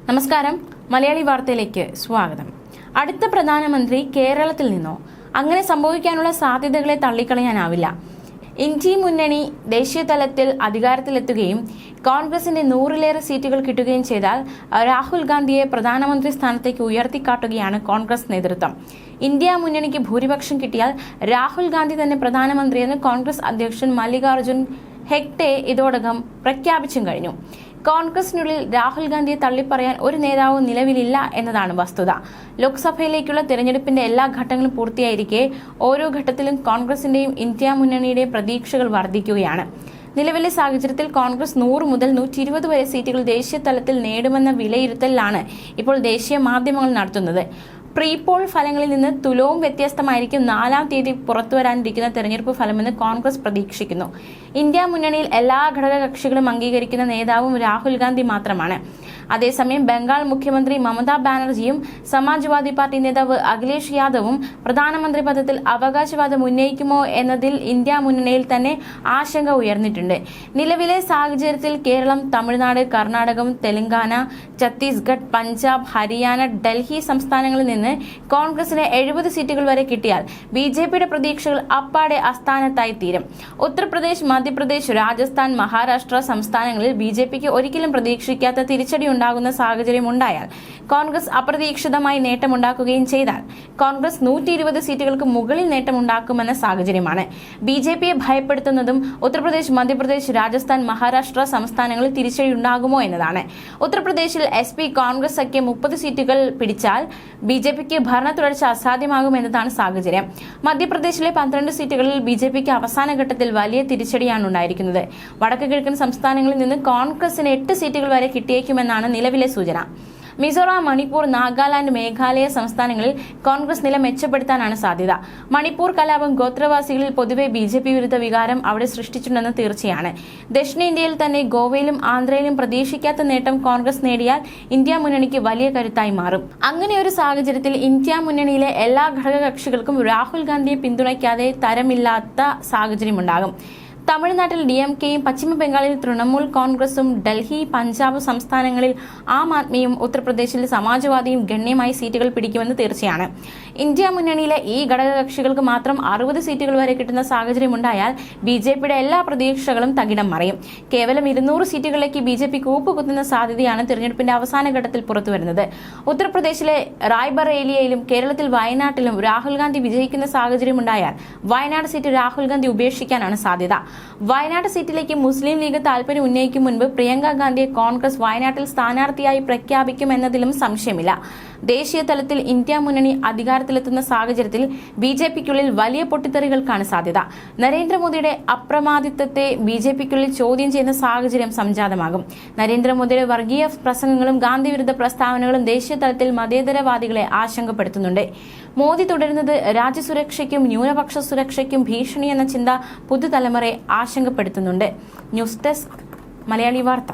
നമസ്കാരം, മലയാളി വാർത്തയിലേക്ക് സ്വാഗതം. അടുത്ത പ്രധാനമന്ത്രി കേരളത്തിൽ നിന്നോ? അങ്ങനെ സംഭവിക്കാനുള്ള സാധ്യതകളെ തള്ളിക്കളയാനാവില്ല. ഇന്ത്യ മുന്നണി ദേശീയ തലത്തിൽ അധികാരത്തിലെത്തുകയും കോൺഗ്രസിന്റെ 100-ലേറെ സീറ്റുകൾ കിട്ടുകയും ചെയ്താൽ രാഹുൽ ഗാന്ധിയെ പ്രധാനമന്ത്രി സ്ഥാനത്തേക്ക് ഉയർത്തിക്കാട്ടുകയാണ് കോൺഗ്രസ് നേതൃത്വം. ഇന്ത്യ മുന്നണിക്ക് ഭൂരിപക്ഷം കിട്ടിയാൽ രാഹുൽ ഗാന്ധി തന്നെ പ്രധാനമന്ത്രിയെന്ന് കോൺഗ്രസ് അധ്യക്ഷൻ മല്ലികാർജുൻ ഖെഗ്ടെ ഇതോടകം പ്രഖ്യാപിച്ചും കഴിഞ്ഞു. കോൺഗ്രസിനുള്ളിൽ രാഹുൽ ഗാന്ധിയെ തള്ളിപ്പറയാൻ ഒരു നേതാവും നിലവിലില്ല എന്നതാണ് വസ്തുത. ലോക്സഭയിലേക്കുള്ള തെരഞ്ഞെടുപ്പിന്റെ എല്ലാ ഘട്ടങ്ങളും പൂർത്തിയായിരിക്കെ ഓരോ ഘട്ടത്തിലും കോൺഗ്രസിന്റെയും ഇന്ത്യ മുന്നണിയുടെയും പ്രതീക്ഷകൾ വർദ്ധിക്കുകയാണ്. നിലവിലെ സാഹചര്യത്തിൽ കോൺഗ്രസ് 100 മുതൽ 120 വരെ സീറ്റുകൾ ദേശീയ തലത്തിൽ നേടുമെന്ന വിലയിരുത്തലാണ് ഇപ്പോൾ ദേശീയ മാധ്യമങ്ങൾ നടത്തുന്നത്. പ്രീപോൾ ഫലങ്ങളിൽ നിന്ന് തുലവും വ്യത്യസ്തമായിരിക്കും 4-ാം തീയതി പുറത്തുവരാനിരിക്കുന്ന തെരഞ്ഞെടുപ്പ് ഫലമെന്ന് കോൺഗ്രസ് പ്രതീക്ഷിക്കുന്നു. ഇന്ത്യ മുന്നണിയിൽ എല്ലാ ഘടകകക്ഷികളും അംഗീകരിക്കുന്ന നേതാവും രാഹുൽ ഗാന്ധി മാത്രമാണ്. അതേസമയം ബംഗാൾ മുഖ്യമന്ത്രി മമതാ ബാനർജിയും സമാജ്വാദി പാർട്ടി നേതാവ് അഖിലേഷ് യാദവും പ്രധാനമന്ത്രി പദത്തിൽ അവകാശവാദം ഉന്നയിക്കുമോ എന്നതിൽ ഇന്ത്യ മുന്നണിയിൽ തന്നെ ആശങ്ക ഉയർന്നിട്ടുണ്ട്. നിലവിലെ സാഹചര്യത്തിൽ കേരളം, തമിഴ്നാട്, കർണാടകം, തെലങ്കാന, ഛത്തീസ്ഗഡ്, പഞ്ചാബ്, ഹരിയാന, ഡൽഹി സംസ്ഥാനങ്ങളിൽ നിന്ന് കോൺഗ്രസിന് 70 സീറ്റുകൾ വരെ കിട്ടിയാൽ ബിജെപിയുടെ പ്രതീക്ഷകൾ അപ്പാടെ അസ്ഥാനത്തായി തീരും. ഉത്തർപ്രദേശ്, മധ്യപ്രദേശ്, രാജസ്ഥാൻ, മഹാരാഷ്ട്ര സംസ്ഥാനങ്ങളിൽ ബിജെപിക്ക് ഒരിക്കലും പ്രതീക്ഷിക്കാത്ത തിരിച്ചടി ഉണ്ടാകുന്ന സാഹചര്യം ഉണ്ടായാൽ, കോൺഗ്രസ് അപ്രതീക്ഷിതമായി നേട്ടമുണ്ടാക്കുകയും ചെയ്താൽ കോൺഗ്രസ് 120 സീറ്റുകൾക്ക് മുകളിൽ നേട്ടമുണ്ടാക്കുമെന്ന സാഹചര്യമാണ്. ബിജെപിയെ ഭയപ്പെടുത്തുന്നതും ഉത്തർപ്രദേശ്, മധ്യപ്രദേശ്, രാജസ്ഥാൻ, മഹാരാഷ്ട്ര സംസ്ഥാനങ്ങളിൽ തിരിച്ചടി ഉണ്ടാകുമോ എന്നതാണ്. ഉത്തർപ്രദേശിൽ SP കോൺഗ്രസ് സഖ്യം 30 സീറ്റുകൾ പിടിച്ചാൽ ബിജെപിക്ക് ഭരണ തുടർച്ച അസാധ്യമാകുമെന്നതാണ് സാഹചര്യം. മധ്യപ്രദേശിലെ 12 സീറ്റുകളിൽ ബിജെപിക്ക് അവസാന ഘട്ടത്തിൽ വലിയ തിരിച്ചടിയാണ് ഉണ്ടായിരിക്കുന്നത്. വടക്ക് കിഴക്കൻ സംസ്ഥാനങ്ങളിൽ നിന്ന് കോൺഗ്രസിന് 8 സീറ്റുകൾ വരെ കിട്ടിയേക്കുമെന്നാണ് നിലവിലെ സൂചന. മിസോറാം, മണിപ്പൂർ, നാഗാലാൻഡ്, മേഘാലയ സംസ്ഥാനങ്ങളിൽ കോൺഗ്രസ് നില മെച്ചപ്പെടുത്താനാണ് സാധ്യത. മണിപ്പൂർ കലാപം ഗോത്രവാസികളിൽ പൊതുവെ ബിജെപി വിരുദ്ധ വികാരം അവിടെ സൃഷ്ടിച്ചിട്ടുണ്ടെന്ന് തീർച്ചയാണ്. ദക്ഷിണേന്ത്യയിൽ തന്നെ ഗോവയിലും ആന്ധ്രയിലും പ്രതീക്ഷിക്കാത്ത നേട്ടം കോൺഗ്രസ് നേടിയാൽ ഇന്ത്യ മുന്നണിക്ക് വലിയ കരുത്തായി മാറും. അങ്ങനെ ഒരു സാഹചര്യത്തിൽ ഇന്ത്യ മുന്നണിയിലെ എല്ലാ ഘടകകക്ഷികൾക്കും രാഹുൽ ഗാന്ധിയെ പിന്തുണയ്ക്കാതെ തരമില്ലാത്ത സാഹചര്യമുണ്ടാകും. തമിഴ്നാട്ടിൽ DMKയും പശ്ചിമ ബംഗാളിൽ തൃണമൂൽ കോൺഗ്രസും ഡൽഹി, പഞ്ചാബ് സംസ്ഥാനങ്ങളിൽ ആം ആദ്മിയും ഉത്തർപ്രദേശിൽ സമാജ്വാദിയും ഗണ്യമായി സീറ്റുകൾ പിടിക്കുമെന്ന് തീർച്ചയാണ്. ഇന്ത്യ മുന്നണിയിലെ ഈ ഘടകകക്ഷികൾക്ക് മാത്രം 60 സീറ്റുകൾ വരെ കിട്ടുന്ന സാഹചര്യമുണ്ടായാൽ ബിജെപിയുടെ എല്ലാ പ്രതീക്ഷകളും തകിടം മറിയും. കേവലം 200 സീറ്റുകളിലേക്ക് ബിജെപി കൂപ്പുകുത്തുന്ന സാധ്യതയാണ് തിരഞ്ഞെടുപ്പിന്റെ അവസാന ഘട്ടത്തിൽ പുറത്തുവരുന്നത്. ഉത്തർപ്രദേശിലെ റായ്ബറേലിയയിലും കേരളത്തിൽ വയനാട്ടിലും രാഹുൽ ഗാന്ധി വിജയിക്കുന്ന സാഹചര്യമുണ്ടായാൽ വയനാട് സീറ്റ് രാഹുൽ ഗാന്ധി ഉപേക്ഷിക്കാനാണ് സാധ്യത. വയനാട് സീറ്റിലേക്ക് മുസ്ലിം ലീഗ് താൽപര്യം ഉന്നയിക്കും മുൻപ് പ്രിയങ്ക ഗാന്ധിയെ കോൺഗ്രസ് വയനാട്ടിൽ സ്ഥാനാർത്ഥിയായി പ്രഖ്യാപിക്കുമെന്നതിലും സംശയമില്ല. ദേശീയ തലത്തിൽ ഇന്ത്യ മുന്നണി അധികാരത്തിലെത്തുന്ന സാഹചര്യത്തിൽ ബിജെപിക്കുള്ളിൽ വലിയ പൊട്ടിത്തെറികൾക്കാണ് സാധ്യത. നരേന്ദ്രമോദിയുടെ അപ്രമാദിത്വത്തെ ബിജെപിക്കുള്ളിൽ ചോദ്യം ചെയ്യുന്ന സാഹചര്യം സംജാതമാകും. നരേന്ദ്രമോദിയുടെ വർഗീയ പ്രസംഗങ്ങളും ഗാന്ധി വിരുദ്ധ പ്രസ്താവനകളും ദേശീയ തലത്തിൽ മതേതരവാദികളെ ആശങ്കപ്പെടുത്തുന്നുണ്ട്. മോദി തുടരുന്നത് രാജ്യസുരക്ഷയ്ക്കും ന്യൂനപക്ഷ സുരക്ഷയ്ക്കും ഭീഷണിയെന്ന ചിന്ത പുതുതലമുറയെ ആശങ്കപ്പെടുത്തുന്നുണ്ട്. ന്യൂസ് ഡെസ്ക്, മലയാളി വാർത്ത.